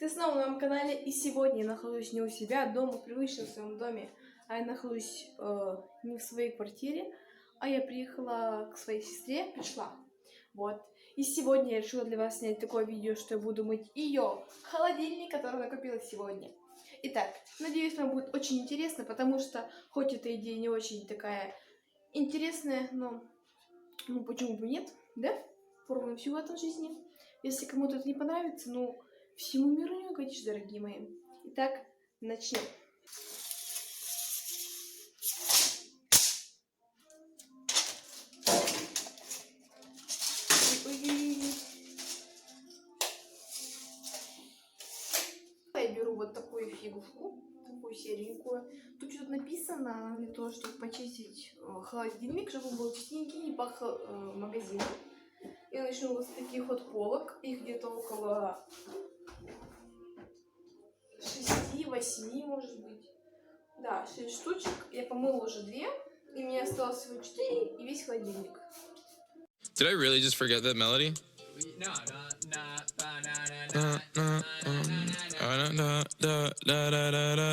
Ты снова на моем канале, и сегодня я нахожусь не у себя дома, в привычном своем доме, а я нахожусь не в своей квартире, а я приехала к своей сестре, пришла. Вот. И сегодня я решила для вас снять такое видео, что я буду мыть ее холодильник, который накопила сегодня. Итак, надеюсь, вам будет очень интересно, потому что, хоть эта идея не очень такая интересная, но ну почему бы нет, да? Пробуем всего в этом жизни. Если кому-то это не понравится, ну, всему миру не угодишь, дорогие мои. Итак, начнем. Я беру вот такую фигушку, такую серенькую. Тут что-то написано для того, чтобы почистить холодильник, чтобы он был чистенький, не пах магазином. Я начну вот с таких вот полок. Их где-то около 6-8, может быть. Да, 6 штучек. Я помыла уже 2. И мне осталось всего 4 и весь холодильник. Did I really just forget that melody?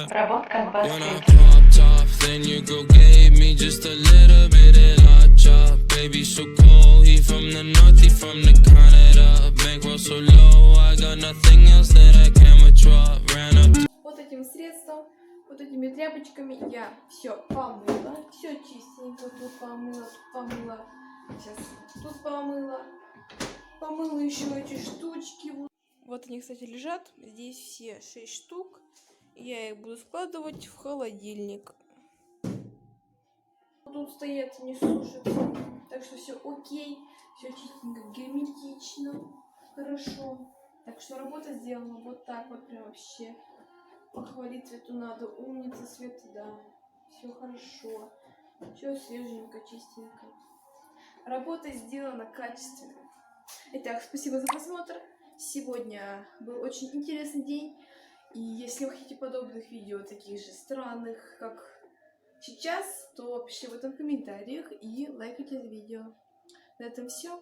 Работка баски. Then your girl gave me just a little bit of hot chop. Baby so cold, he from the north, he from the Canada. Bankroll so low, I got nothing else that I can withdraw. Ran up. Вот этим средством, вот этими тряпочками я все помыла. Все чистенько. Тут помыла, тут помыла. Сейчас тут помыла. Помыла еще эти штучки. Вот они, кстати, лежат. Здесь все 6 штук. Я их буду складывать в холодильник. Тут стоят, не сушатся. Так что все окей. Все чистенько, герметично. Хорошо. Так что работа сделана вот так вот прям вообще. Похвалить Свету надо. Умница, Света, да. Все хорошо. Все свеженько, чистенько. Работа сделана качественно. Итак, спасибо за просмотр. Сегодня был очень интересный день. И если вы хотите подобных видео, таких же странных, как сейчас, то пишите в этом в комментариях и лайкайте это видео. На этом все.